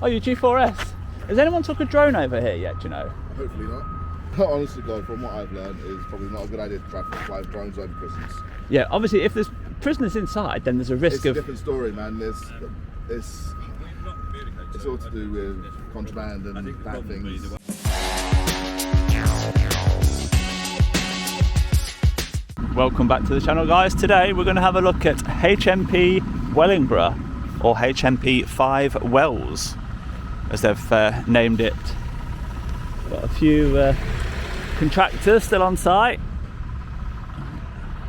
Oh, you G4S? Has anyone took a drone over here yet, do you know? Hopefully not. Honestly, God, from what I've learned, it's probably not a good idea to try to fly drones over prisons. Yeah, obviously, if there's prisoners inside, then there's a risk of... It's a different story, man. It's all to do with contraband and bad things. Welcome back to the channel, guys. Today we're going to have a look at HMP Wellingborough, or HMP Five Wells, as they've named it. Got a few contractors still on site.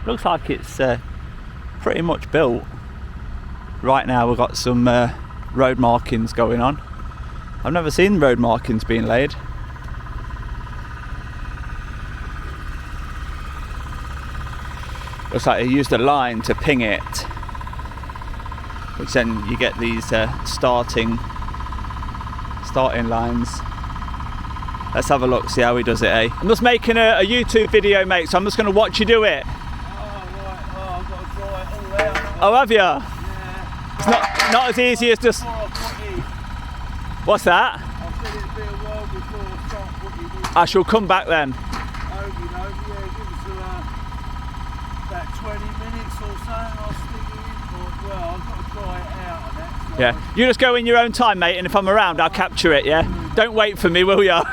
Looks like it's pretty much built. Right now we've got some road markings going on. I've never seen road markings being laid. Looks like they used a line to ping it, which then you get these starting lines. Let's have a look, see how he does it, eh? I'm just making a YouTube video, mate, so I'm just going to watch you do it. Oh, right. Oh, I've got to draw it all out. Oh, have you? Yeah. It's not as easy as just... What's that? I said it'd be a while before I start what you do. I shall come back then. Oh, you know, yeah, give us about 20 minutes or so and I'll stick it in for it. Well, I've got to dry it out and that. So Yeah, you just go in your own time, mate, and if I'm around, I'll capture it, yeah? Don't wait for me, will ya?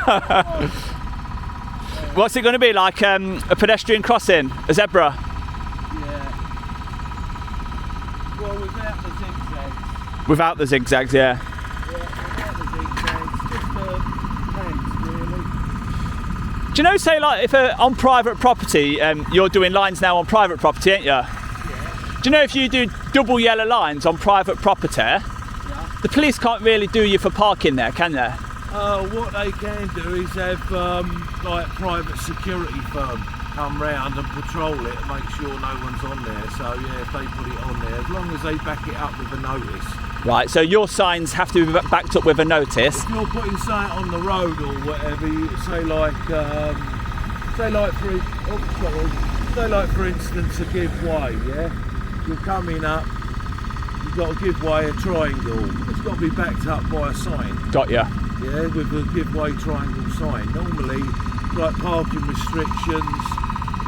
What's it going to be, like a pedestrian crossing? A zebra? Yeah. Well, without the zigzags. Without the zigzags, yeah. Yeah, without the zigzags. Just hands, really. Do you know, say, like, if on private property, you're doing lines now on private property, ain't you? Yeah. Do you know if you do double yellow lines on private property, Yeah. the police can't really do you for parking there, can they? What they can do is have like private security firm come round and patrol it and make sure no one's on there. So yeah, if they put it on there, as long as they back it up with a notice. Right, so your signs have to be backed up with a notice. If you're putting something on the road or whatever, you say like for instance a give way, yeah? You're coming up, you've got to give way a triangle. It's got to be backed up by a sign. Got ya. Yeah, with a give way triangle sign. Normally, like parking restrictions,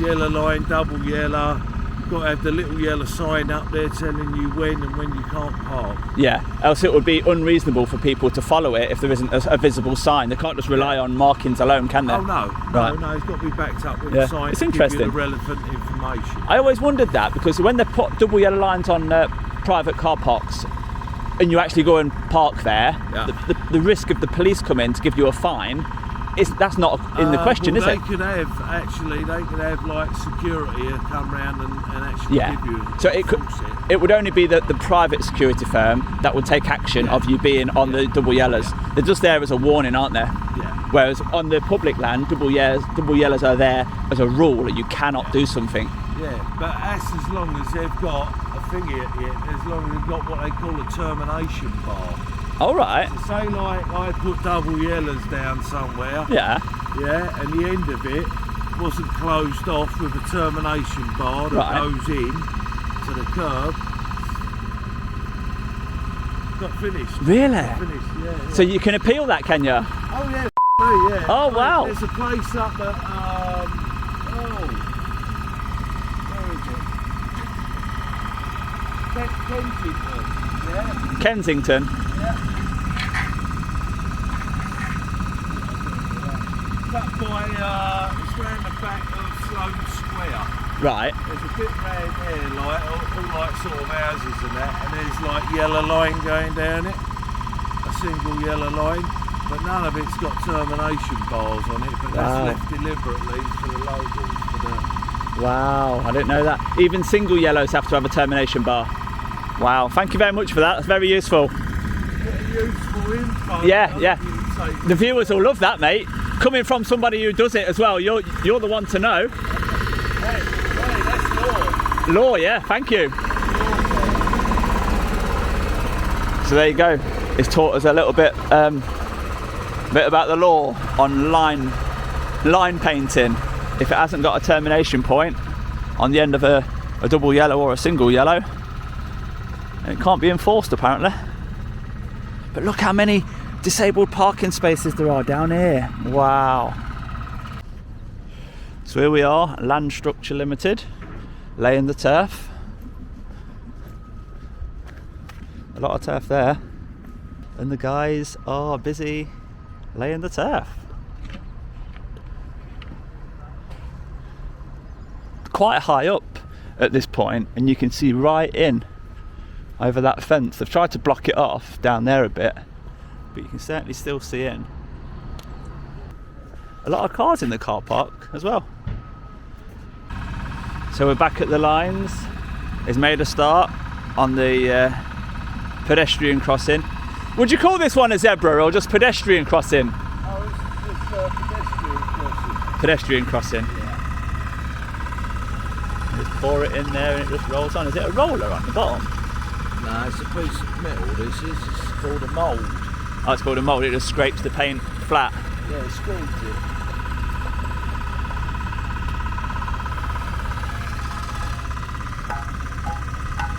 yellow line, double yellow, you've got to have the little yellow sign up there telling you when and when you can't park. Yeah, else it would be unreasonable for people to follow it if there isn't a visible sign. They can't just rely on markings alone, can they? Oh no, Right. no, it's got to be backed up with Yeah. a sign It's to interesting. give you the relevant information. I always wondered that, because when they put double yellow lines on private car parks and you actually go and park there, Yeah. the risk of the police coming to give you a fine, that's not in the question, well, is it? They could have like security come round and actually Yeah. give you. So it would only be the private security firm that would take action of you being on the double yellows. They're just there as a warning, aren't they? Yeah. Whereas on the public land, double yellows are there as a rule that you cannot do something. Yeah, but that's as long as they've got a thingy at the end, as long as they've got what they call a termination bar. All right. So say like I put double yellows down somewhere, Yeah. yeah, and the end of it wasn't closed off with a termination bar that Right. goes in to the curb. Got finished. Really? Finished, yeah. So you can appeal that, can you? Oh yeah, yeah. Oh, wow. There's a place up at where is it? Kensington. Yeah. Kensington. Yeah. It's up by it's round the back of Sloane Square. Right. There's a bit round there, like all like sort of houses and that, and there's like yellow line going down it, a single yellow line. But none of it's got termination bars on it, but that's Wow. left deliberately for the locals. Wow, I didn't know that. Even single yellows have to have a termination bar. Wow, thank you very much for that. That's very useful. Useful info. Yeah, yeah. The viewers will love that, mate. Coming from somebody who does it as well, you're the one to know. Hey, that's law. Law, yeah, thank you. So there you go. It's taught us a little bit about the law on line painting. If it hasn't got a termination point on the end of a double yellow or a single yellow, it can't be enforced apparently. But look how many disabled parking spaces there are down here. Wow. So here we are, Land Structure Limited, laying the turf. A lot of turf there. And the guys are busy laying the turf. Quite high up at this point, and you can see right in over that fence. They've tried to block it off down there a bit, but you can certainly still see in. A lot of cars in the car park as well. So we're back at the lines. It's made a start on the pedestrian crossing. Would you call this one a zebra or just pedestrian crossing? Oh, it's pedestrian crossing. Pedestrian crossing. Yeah. Just pour it in there and it just rolls on. Is it a roller on the bottom? No, it's a piece of metal. This is. It's called a mould. Oh, it's called a mould. It just scrapes the paint flat. Yeah, it scrapes it.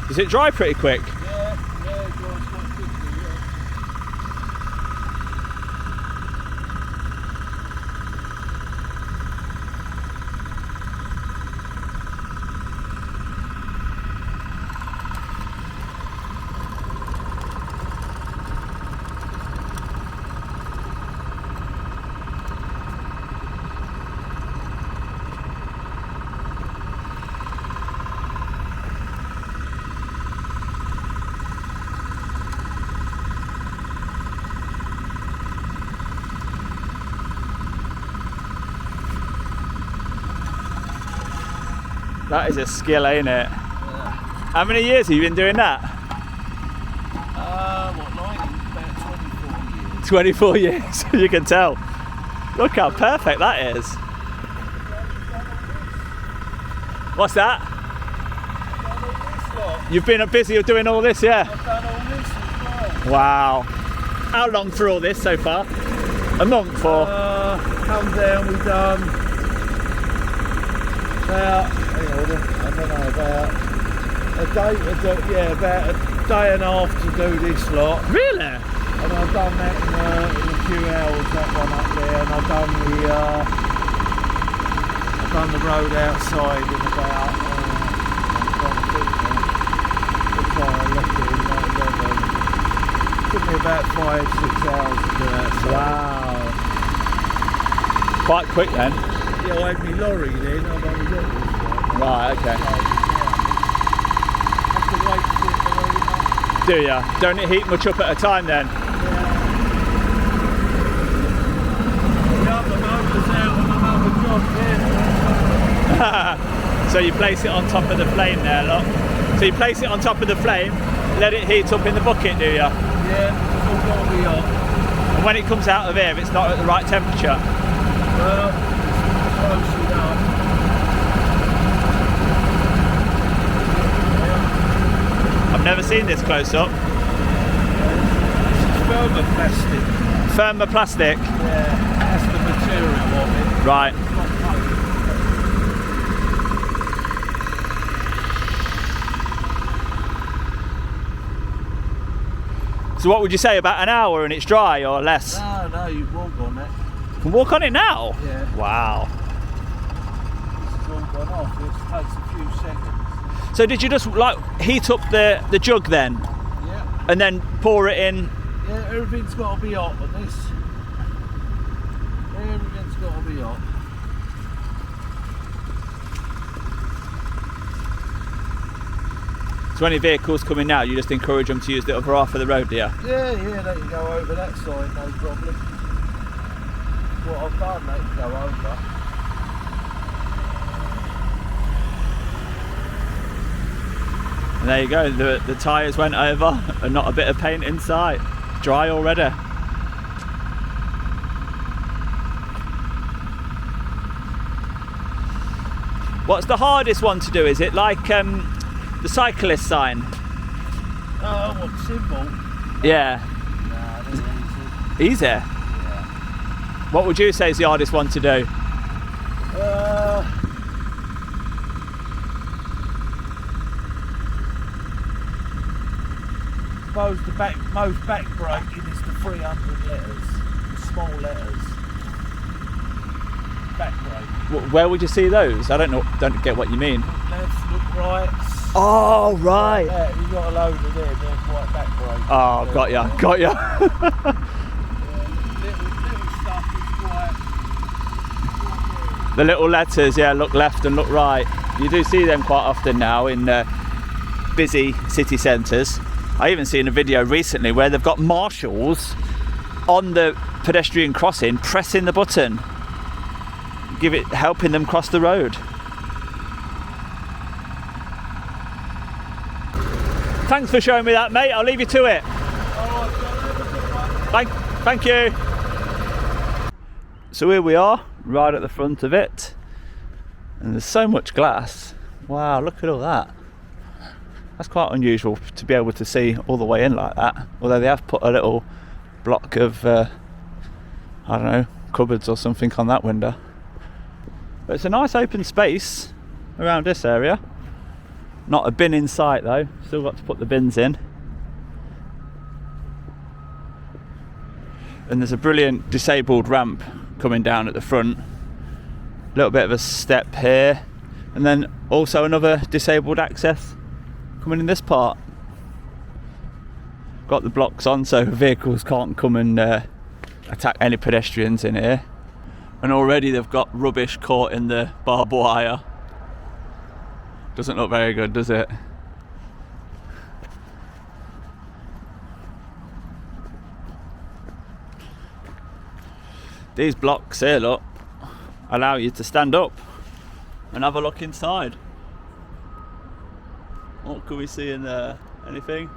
Does it dry pretty quick? Yeah, it dries quite quickly, yeah. That is a skill, ain't it? Yeah. How many years have you been doing that? What, 90? About 24 years. 24 years, you can tell. Look how perfect that is. What's that? Done all this lot. You've been busy doing all this, yeah? I've done all this as well. Wow. How long for all this so far? A month or? Come down, we done about, hang on, I don't know, about a day to do, yeah, about a day and a half to do this lot. Really? And I've done that in a few hours, that one up there, and I've done the road outside in about, I'm trying to think now, what time I left it in like 11. Took me about 5-6 hours to do that. Wow. Quite quick then. Yeah, I had my lorry then, I've only got this one. Right, okay. So, yeah. Have to wait for it to load up. Do ya? Don't it heat much up at a time then? Yeah. The other motor's out on another job here. So you place it on top of the flame there, look. So you place it on top of the flame, let it heat up in the bucket, do ya? Yeah, it's all got to be hot. And when it comes out of here, it's not at the right temperature. Well, it's close enough. I've never seen this close up. It's thermoplastic. Thermoplastic? Yeah, that's the material of it. Right. It's not paint. So what would you say, about an hour and it's dry or less? No, you walk on it. You can walk on it now? Yeah. Wow. This is all gone off. This takes a few seconds. So did you just like heat up the jug then? Yeah. And then pour it in? Yeah, everything's got to be hot with this. Everything's got to be hot. So any vehicles coming now, you just encourage them to use the other half of the road, do you? Yeah, they can go over that side, no problem. What I've done, they can go over. And there you go, the tyres went over and not a bit of paint in sight. Dry already. What's the hardest one to do? Is it like the cyclist sign? Oh, what, symbol? Yeah. Nah, they're easy. Easy? Yeah. What would you say is the hardest one to do? suppose the most backbreaking is the 300 letters, the small letters. Backbreaking. Where would you see those? I don't get what you mean. Look left, look right. Oh, right. Yeah, you got a load of there, they're quite backbreaking. Oh, got ya. Little stuff is quite. The little letters, yeah, look left and look right. You do see them quite often now in busy city centres. I even seen a video recently where they've got marshals on the pedestrian crossing pressing the button, helping them cross the road. Thanks for showing me that, mate. I'll leave you to it. Thank you. So here we are, right at the front of it, and there's so much glass. Wow, look at all that. That's quite unusual to be able to see all the way in like that. Although they have put a little block of, I don't know, cupboards or something on that window. But it's a nice open space around this area. Not a bin in sight though, still got to put the bins in. And there's a brilliant disabled ramp coming down at the front. A little bit of a step here, and then also another disabled access coming in this part. Got the blocks on so vehicles can't come and attack any pedestrians in here. And already they've got rubbish caught in the barbed wire. Doesn't look very good, does it? These blocks here, look, allow you to stand up and have a look inside. What can we see in there? Anything?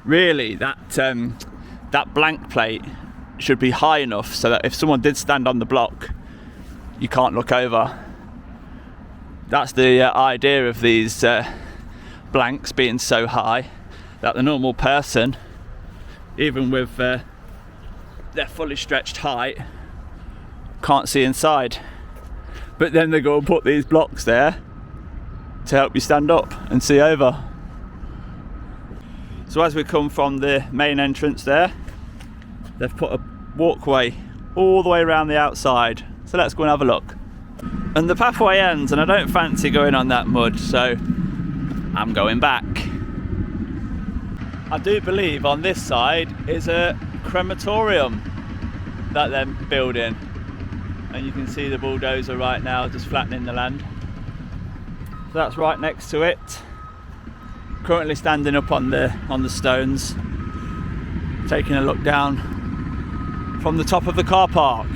Really, that blank plate should be high enough so that if someone did stand on the block, you can't look over. That's the idea of these blanks being so high that the normal person, even with their fully stretched height, can't see inside. But then they go and put these blocks there to help you stand up and see over. So as we come from the main entrance there, they've put a walkway all the way around the outside. So let's go and have a look. And the pathway ends, and I don't fancy going on that mud, so I'm going back. I do believe on this side is a crematorium that they're building. And you can see the bulldozer right now just flattening the land. So that's right next to it. Currently standing up on the stones, taking a look down from the top of the car park.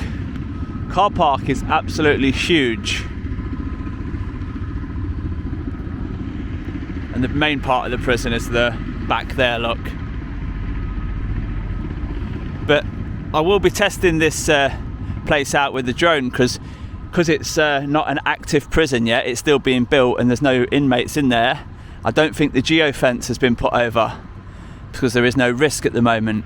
Car park is absolutely huge, and the main part of the prison is the back there, look. But I will be testing this place out with the drone because it's not an active prison yet. It's still being built and there's no inmates in there. I don't think the geofence has been put over because there is no risk at the moment.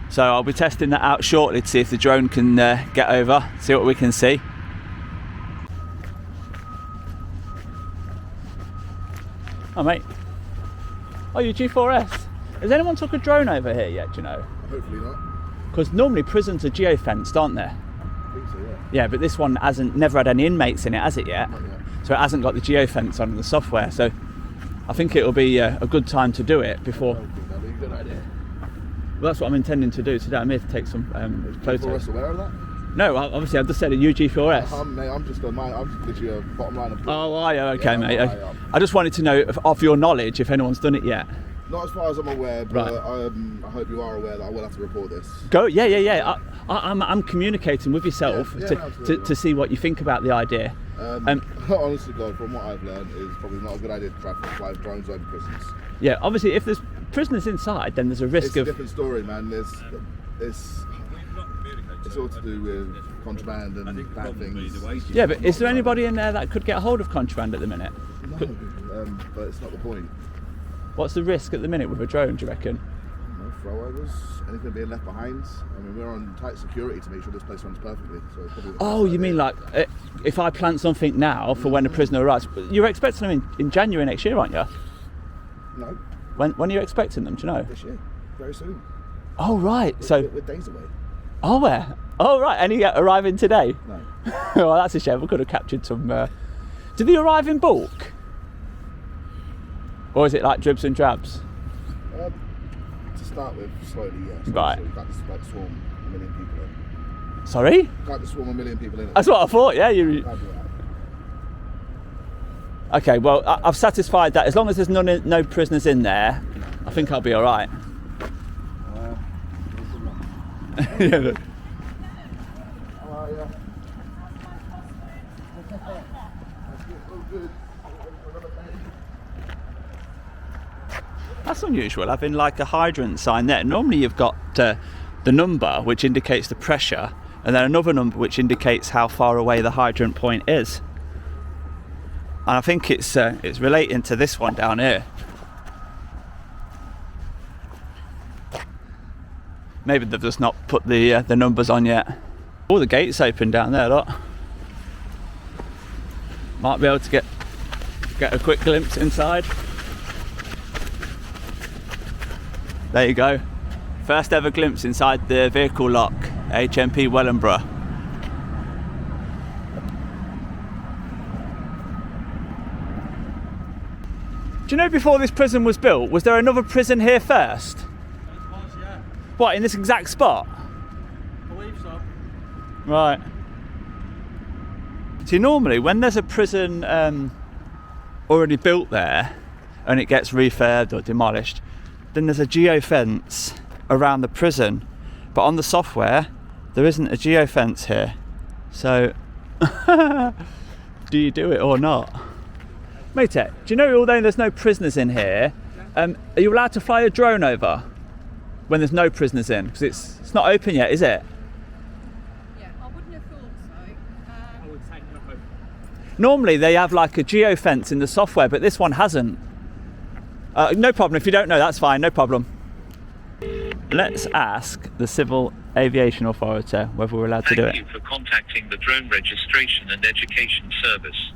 So I'll be testing that out shortly to see if the drone can get over, see what we can see. Oh mate. Oh, you G4S. Has anyone took a drone over here yet, do you know? Hopefully not. Because normally prisons are geofenced, aren't they? I think so, yeah. Yeah, but this one never had any inmates in it, has it yet? Not yet. So it hasn't got the geofence on the software. So I think it'll be a good time to do it before. I don't think that'd be a good idea. Well, that's what I'm intending to do today. I'm here to take some photos. G4S aware of that? No, obviously I've just said a G4S. Mate, I'm just literally a bottom line of. Oh, are you? Okay, yeah, mate. I I just wanted to know of your knowledge if anyone's done it yet. Not as far as I'm aware, but Right. I hope you are aware that I will have to report this. Go, yeah. I'm communicating with yourself Yeah, to absolutely. see what you think about the idea. Honestly, God, from what I've learned, is probably not a good idea to try to fly drones over prisons. Yeah, obviously, if there's prisoners inside, then there's a risk It's a of. different story, man. It's all to do with contraband and bad things. Yeah, but is there anybody in there that could get a hold of contraband at the minute? No, but it's not the point. What's the risk at the minute with a drone, do you reckon? throwovers, anything being left behind. I mean, we're on tight security to make sure this place runs perfectly. So it's probably Oh, you mean like if I plant something now for when a prisoner arrives? You're expecting them in January next year, aren't you? No, When are you expecting them? Do you know? this year, very soon. Oh, right. So, We're days away. oh, where? Oh, right. Any arriving today? No. Well, that's a shame. We could have captured some. Do they arrive in bulk? Or is it like dribs and drabs? To start with, slowly, yes. Right. So you can't just like swarm 1 million people in. Sorry? You can't just swarm 1 million people in. That's what I thought, yeah. You... You can't do that. Okay, well, I've satisfied that. As long as there's no prisoners in there, I think I'll be all right. Yeah, look. How are you? All good. That's unusual, having like a hydrant sign there. Normally you've got the number, which indicates the pressure, and then another number which indicates how far away the hydrant point is. And I think it's relating to this one down here. Maybe they've just not put the numbers on yet. Oh, the gate's open down there, look. Might be able to get a quick glimpse inside. There you go. First ever glimpse inside the vehicle lock, HMP Wellingborough. Do you know before this prison was built, was there another prison here first? Yeah. What, in this exact spot? I believe so. Right. See, normally when there's a prison already built there and it gets refurbed or demolished, then there's a geofence around the prison. But on the software, there isn't a geofence here. So, do you do it or not? Mate, do you know, although there's no prisoners in here, are you allowed to fly a drone over when there's no prisoners in? Because it's not open yet, is it? Yeah, I wouldn't have thought so. I would say no. Normally they have like a geofence in the software, but this one hasn't. No problem, if you don't know, that's fine, no problem. Let's ask the Civil Aviation Authority whether we're allowed to do it. Thank you for contacting the Drone Registration and Education Service.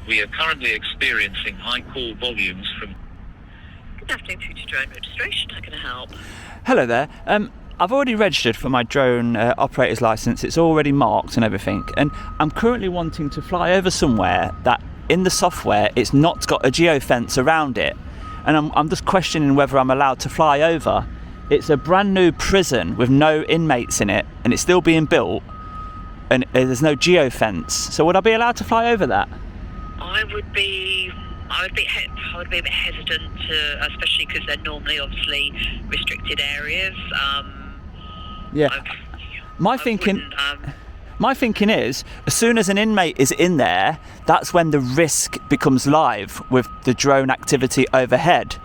We are currently experiencing high call volumes from... Good afternoon, through to Drone Registration. How can I help? Hello there. I've already registered for my drone operator's licence. It's already marked and everything. And I'm currently wanting to fly over somewhere that in the software it's not got a geofence around it. And I'm just questioning whether I'm allowed to fly over. It's a brand new prison with no inmates in it and it's still being built and there's no geofence. So would I be allowed to fly over that? I would be a bit hesitant to, especially because they're normally obviously restricted areas. Yeah. My thinking is, as soon as an inmate is in there, that's when the risk becomes live with the drone activity overhead.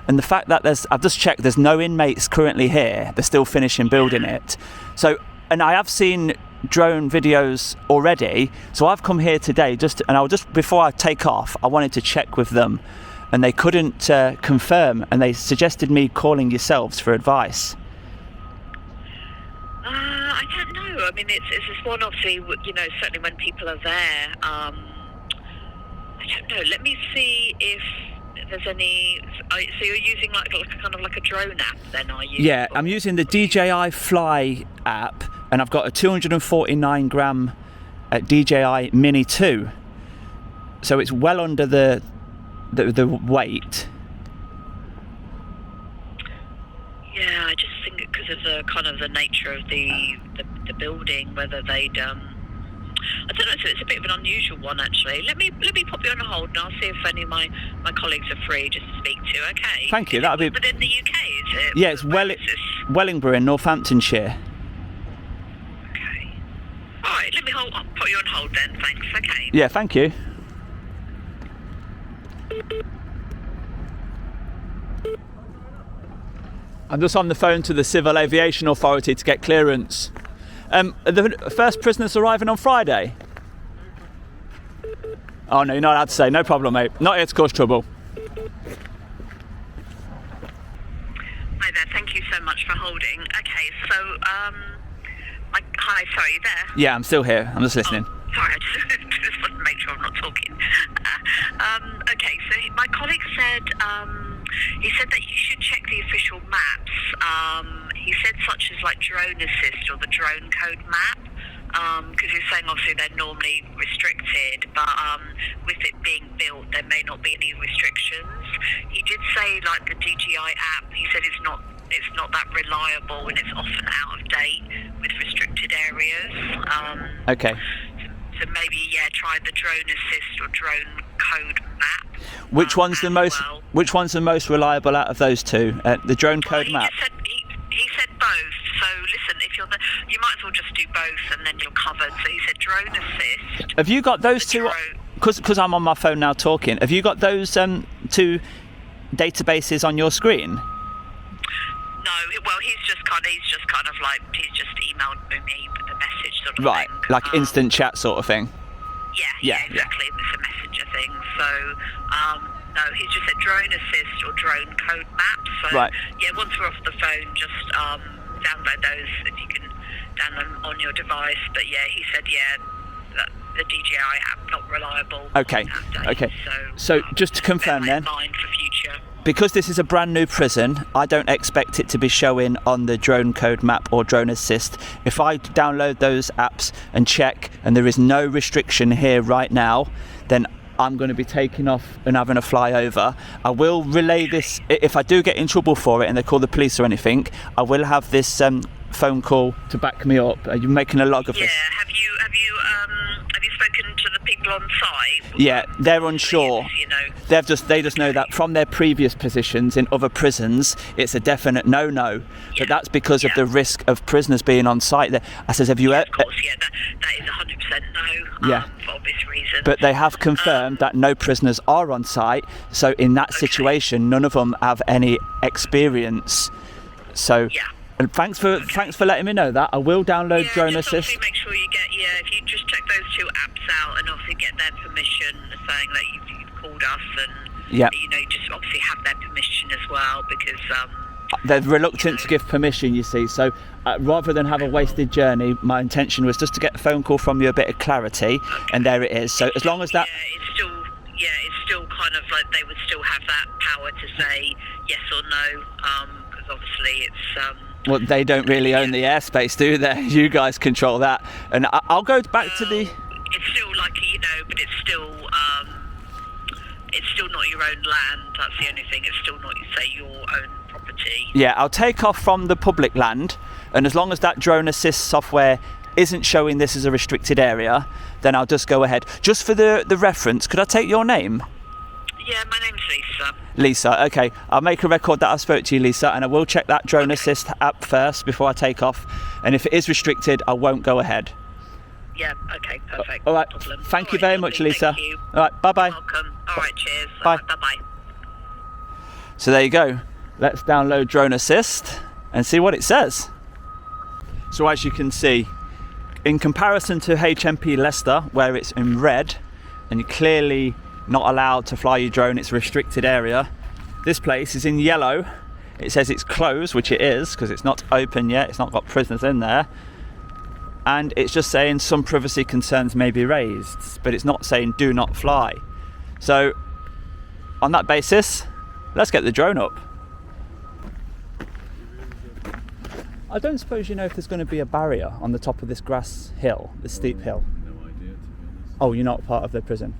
And the fact that I've just checked, there's no inmates currently here. They're still finishing building it. So, and I have seen drone videos already. So I've come here today before I take off, I wanted to check with them, and they couldn't confirm, and they suggested me calling yourselves for advice. I don't know. I mean, it's this one, obviously, you know, certainly when people are there. I don't know. Let me see if there's any. So you're using like kind of like a drone app, then, are you? Yeah, I'm using the DJI Fly app, and I've got a 249 gram DJI Mini 2. So it's well under the weight. Yeah, I just think because of the kind of the nature of the building, whether they'd I don't know. So it's a bit of an unusual one, actually. Let me pop you on a hold, and I'll see if any of my colleagues are free just to speak to. Okay. Thank you. Is That'll be within the UK, is it? Yeah, it's Where is this? Wellingborough in Northamptonshire. Okay. All right. Let me put you on hold then. Thanks. Okay. Yeah, thank you. I'm just on the phone to the Civil Aviation Authority to get clearance. The first prisoners arriving on Friday? Oh no, you're not allowed to say. No problem, mate. Not here to cause trouble. Hi there. much for holding. Okay, so, hi, sorry, you there? Yeah, I'm still here. I'm just listening. Oh, sorry, I just want to make sure I'm not talking. Okay, so my colleague said, he said that you should check the official maps. He said such as like drone assist or the drone code map, because he's saying obviously they're normally restricted, but with it being built, there may not be any restrictions. He did say like the DJI app, he said it's not that reliable and it's often out of date with restricted areas. Okay. So maybe try the drone assist or drone code map. Which one's the most? Well. Which one's the most reliable out of those two? The drone code He map. just said, he said both. So listen, if you're you might as well just do both and then you're covered. So he said drone assist. Have you got those two? drone- Because I'm on my phone now talking. Have you got those two databases on your screen? No, well he's just kind of like he's just emailed me with a message sort of Right, thing. like instant chat sort of thing. Yeah, exactly. It's a messenger thing. So, no, he's just said drone assist or drone code map. So, Right. yeah, once we're off the phone, just download those if you can download them on your device. But yeah, he said, that the DJI app not reliable. Okay, on that day. okay. So just to confirm bear then, that in mind for future. because this is a brand new prison, I don't expect it to be showing on the drone code map or drone assist. If I download those apps and check and there is no restriction here right now, then I'm going to be taking off and having a flyover. I will relay this, if I do get in trouble for it and they call the police or anything, I will have this phone call to back me up. Are you making a log of Yeah, this? have you spoken to the people on site? Yeah, they're unsure. You know. They just know that from their previous positions in other prisons, it's a definite no-no. But that's because of the risk of prisoners being on site. There, I says, have you? Of course, that is 100% no. For obvious reasons. But they have confirmed that no prisoners are on site. So in that situation, none of them have any experience. So. Yeah. And thanks for letting me know that. I will download drone just assist. obviously make sure you get if you just check those two apps out and obviously get their permission, saying that you've called us and you just obviously have their permission as well, because they're reluctant to give permission, you see. So rather than have a wasted journey, my intention was just to get a phone call from you, a bit of clarity, and there it is. So as long as that. It's still kind of like they would still have that power to say yes or no, because obviously it's. Well, they don't really own the airspace, do they? You guys control that. And I'll go back to the... It's still like, but it's still not your own land. That's the only thing. It's still not, your own property. Yeah, I'll take off from the public land, and as long as that drone assist software isn't showing this as a restricted area, then I'll just go ahead. Just for the reference, could I take your name? Yeah, my name's Lisa. Lisa, okay. I'll make a record that I spoke to you, Lisa, and I will check that drone assist app first before I take off. And if it is restricted, I won't go ahead. Yeah, okay, perfect. All right, no problem. thank you very much, Lisa. Thank you. All right, bye-bye. You're welcome. All right, cheers. Bye. Bye-bye. So there you go. Let's download drone assist and see what it says. So as you can see, in comparison to HMP Leicester, where it's in red, and you're clearly not allowed to fly your drone, it's a restricted area. This place is in yellow. It says it's closed, which it is, because it's not open yet, it's not got prisoners in there. And it's just saying some privacy concerns may be raised, but it's not saying do not fly. So, on that basis, let's get the drone up. I don't suppose you know if there's going to be a barrier on the top of this grass hill, this steep hill? No idea, to be honest. Oh, you're not part of the prison?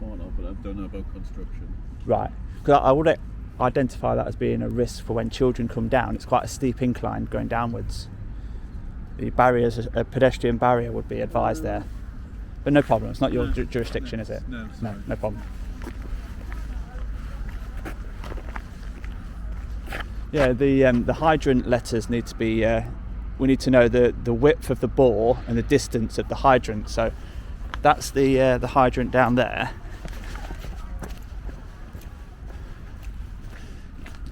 Part of, but I don't know about construction. Right, because I would identify that as being a risk for when children come down. It's quite a steep incline going downwards. The barriers, a pedestrian barrier would be advised there. But no problem, it's not your jurisdiction, is it? No, no problem. Yeah, the hydrant letters need to be, we need to know the width of the bore and the distance of the hydrant. So that's the hydrant down there.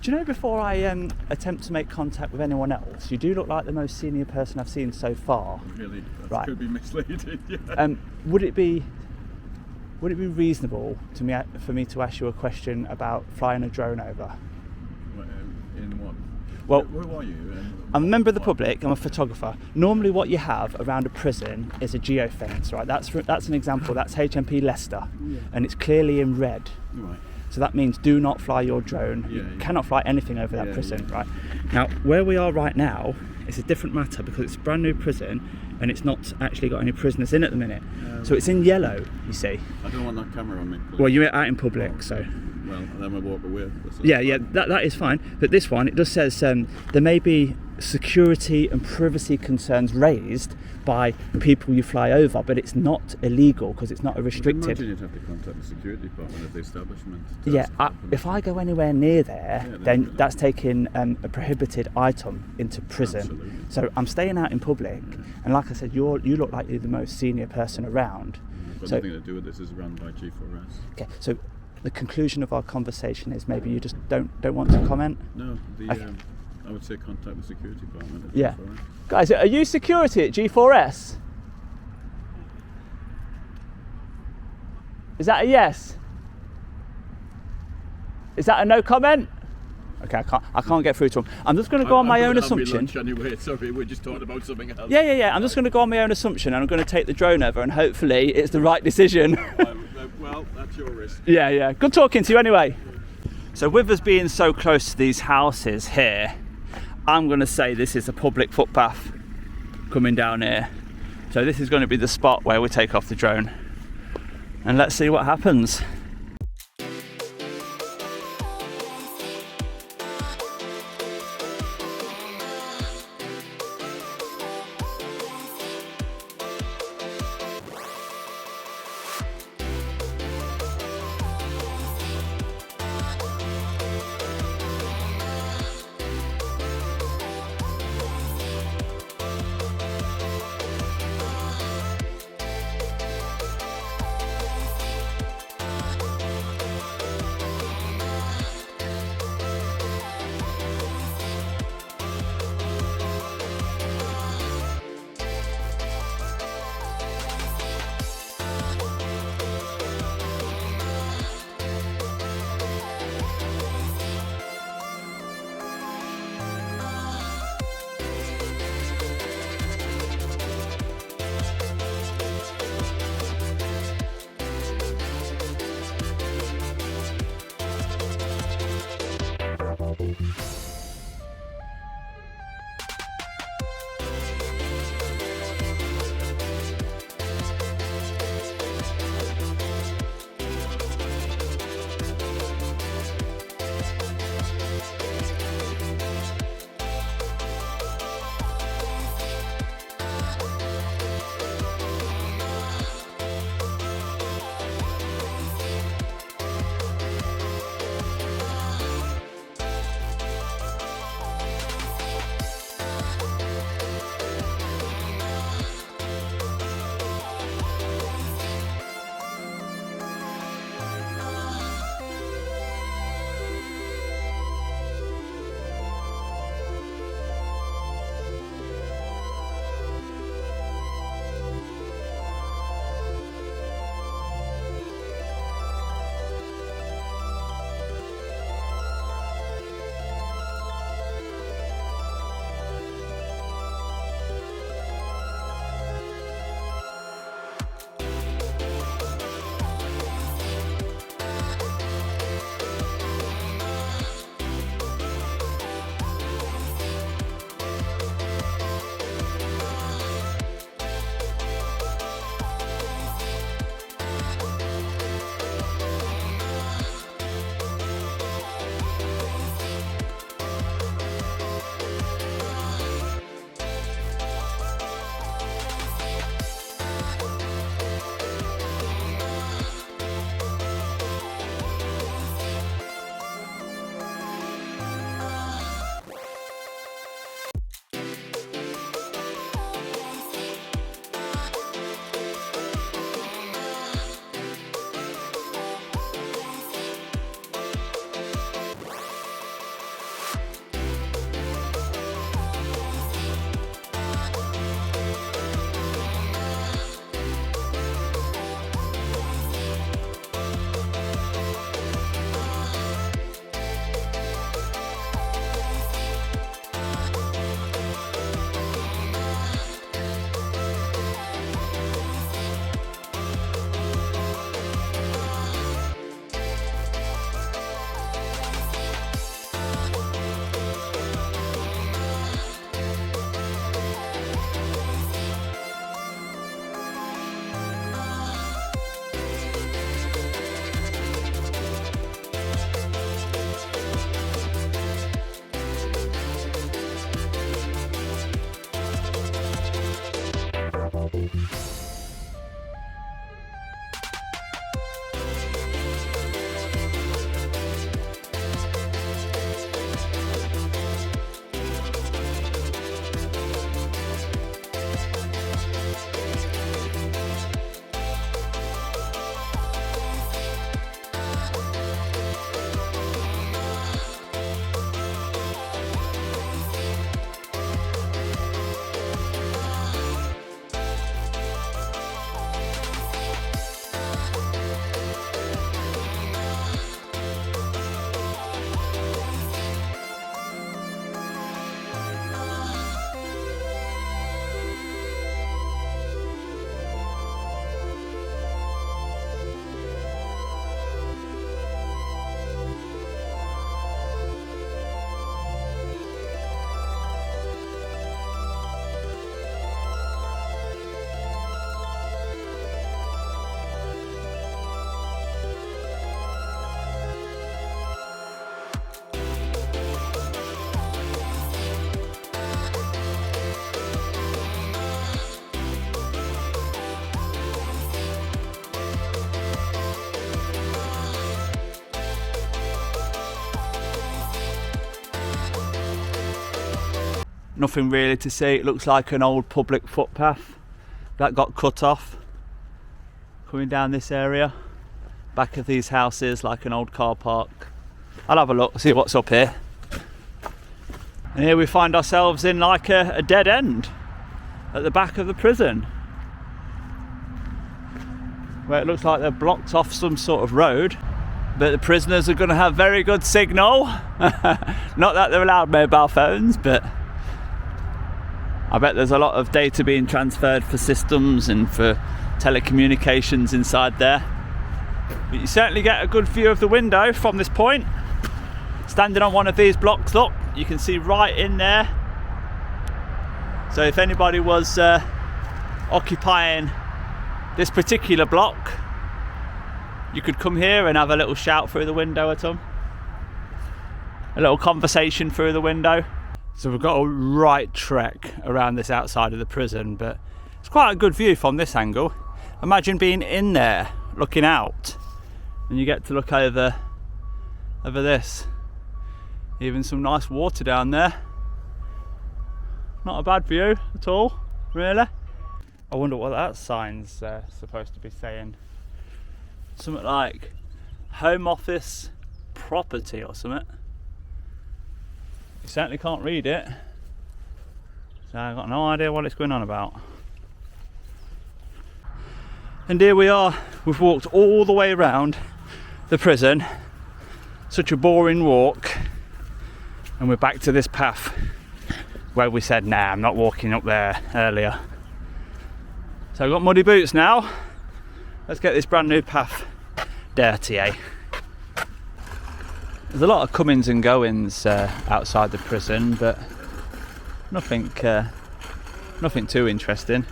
Do you know, before I attempt to make contact with anyone else, you do look like the most senior person I've seen so far. Really? That Right. could be misleading, yeah. Would it be reasonable for me to ask you a question about flying a drone over? In what? Well, Who are you? I'm a member of the public, I'm a photographer. Normally what you have around a prison is a geofence, right? That's an example, that's HMP Leicester, and it's clearly in red. Right. So that means do not fly your drone. You cannot fly anything over that prison, right? Now, where we are right now is a different matter because it's a brand new prison and it's not actually got any prisoners in at the minute. So it's in yellow, you see. I don't want that camera on me. Please. Well, you're out in public, so... Well, then I walk away. Yeah, that is fine. But this one, it just says there may be security and privacy concerns raised by people you fly over, but it's not illegal because it's not a restricted. Imagine you'd have to contact the security department of the establishment. Yeah, if I go anywhere near there, then that's taking a prohibited item into prison. Absolutely. So I'm staying out in public, and like I said, you look like you're the most senior person around. Got So nothing to do with this. Is run by G4S. okay, so the conclusion of our conversation is maybe you just don't want to comment. No, Okay. I would say contact the security department. At Yeah. G4S. Guys, are you security at G4S? Is that a yes? Is that a no comment? Okay, I can't get through to him. I'm just going to go on my own assumption. Anyway, sorry, we're just talking about something else. Yeah. I'm just going to go on my own assumption, and I'm going to take the drone over, and hopefully it's the right decision. Well, that's your risk. Yeah. Good talking to you anyway. So with us being so close to these houses here, I'm going to say this is a public footpath coming down here. So this is going to be the spot where we take off the drone. And let's see what happens. Nothing really to see. It looks like an old public footpath that got cut off coming down this area. Back of these houses, like an old car park. I'll have a look, see what's up here. And here we find ourselves in like a dead end at the back of the prison, where it looks like they've blocked off some sort of road, but the prisoners are going to have very good signal. Not that they're allowed mobile phones, but I bet there's a lot of data being transferred for systems and for telecommunications inside there. But you certainly get a good view of the window from this point. Standing on one of these blocks, look, you can see right in there. So if anybody was occupying this particular block, you could come here and have a little shout through the window at them. A little conversation through the window. So we've got a right trek around this outside of the prison, but it's quite a good view from this angle. Imagine being in there, looking out, and you get to look over this. Even some nice water down there. Not a bad view at all, really. I wonder what that sign's supposed to be saying. Something like Home Office Property or something. You certainly can't read it, so I've got no idea what it's going on about. And here we are. We've walked all the way around the prison. Such a boring walk. And we're back to this path where we said, nah, I'm not walking up there earlier. So I've got muddy boots now. Let's get this brand new path dirty, eh? There's a lot of comings and goings outside the prison, but nothing too interesting.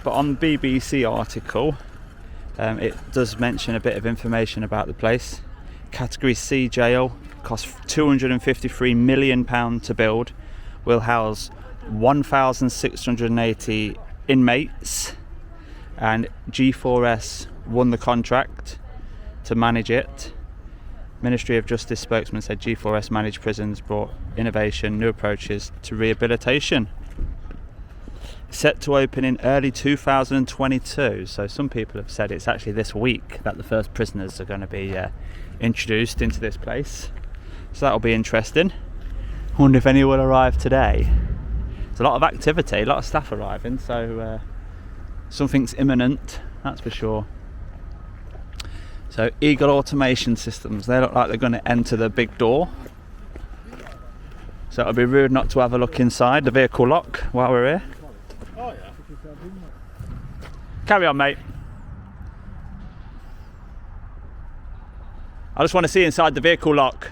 But on the BBC article, it does mention a bit of information about the place. Category C jail cost £253 million to build, will house 1,680 inmates, and G4S won the contract to manage it. Ministry of Justice spokesman said G4S managed prisons, brought innovation, new approaches to rehabilitation. Set to open in early 2022, so some people have said it's actually this week that the first prisoners are going to be introduced into this place. So that'll be interesting. I wonder if any will arrive today. There's a lot of activity, a lot of staff arriving, so something's imminent, that's for sure. So Eagle Automation Systems, they look like they're going to enter the big door. So it'll be rude not to have a look inside the vehicle lock while we're here. Oh yeah. Carry on, mate. I just want to see inside the vehicle lock.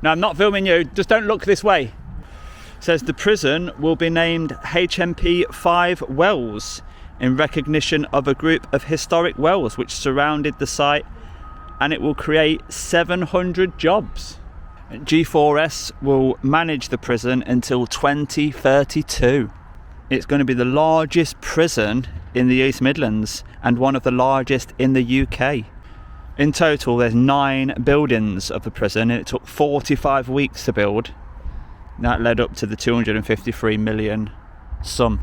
No, I'm not filming you, just don't look this way. It says the prison will be named HMP Five Wells in recognition of a group of historic wells which surrounded the site, and it will create 700 jobs. G4S will manage the prison until 2032. It's going to be the largest prison in the East Midlands and one of the largest in the UK. In total, there's 9 buildings of the prison, and it took 45 weeks to build. That led up to the 253 million sum.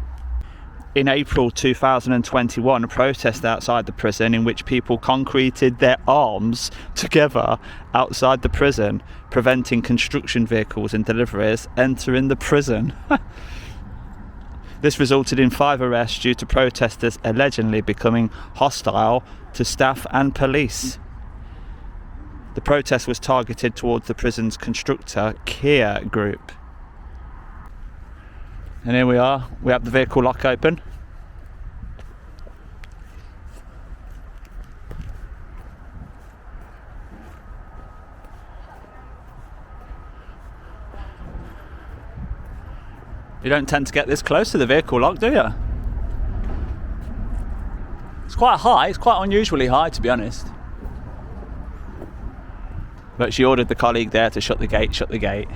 In April 2021, a protest outside the prison in which people concreted their arms together outside the prison, preventing construction vehicles and deliveries entering the prison. This resulted in 5 arrests due to protesters allegedly becoming hostile to staff and police. The protest was targeted towards the prison's constructor, Kia Group. And here we are, we have the vehicle lock open. You don't tend to get this close to the vehicle lock, do you? It's quite high, it's quite unusually high, to be honest. But she ordered the colleague there to shut the gate.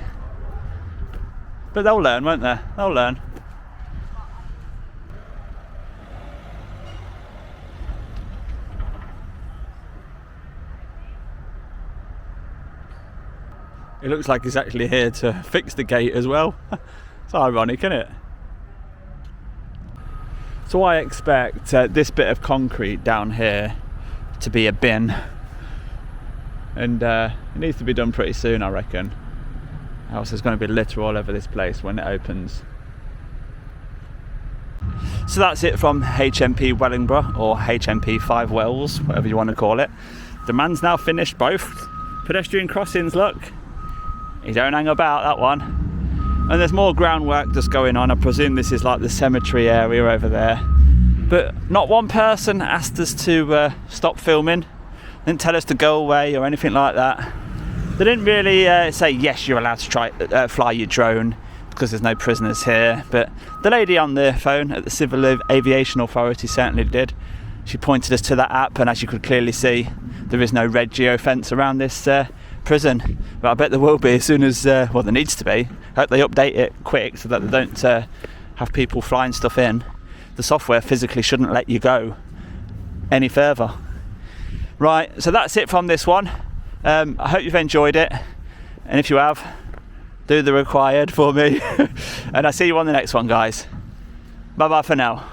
But they'll learn, won't they? They'll learn. It looks like he's actually here to fix the gate as well. It's ironic, isn't it? So I expect this bit of concrete down here to be a bin, and it needs to be done pretty soon, I reckon. Else there's going to be litter all over this place when it opens. So that's it from HMP Wellingborough, or HMP Five Wells, whatever you want to call it. The man's now finished both pedestrian crossings, look. He don't hang about, that one. And there's more groundwork just going on. I presume this is like the cemetery area over there. But not one person asked us to stop filming. Didn't tell us to go away or anything like that. They didn't really say, yes, you're allowed to fly your drone, because there's no prisoners here. But the lady on the phone at the Civil Aviation Authority certainly did. She pointed us to that app, and as you could clearly see, there is no red geofence around this prison. But I bet there will be as soon as, well, there needs to be. I hope they update it quick so that they don't have people flying stuff in. The software physically shouldn't let you go any further. Right, so that's it from this one. I hope you've enjoyed it, and if you have, do the required for me. And I'll see you on the next one, guys. Bye bye for now.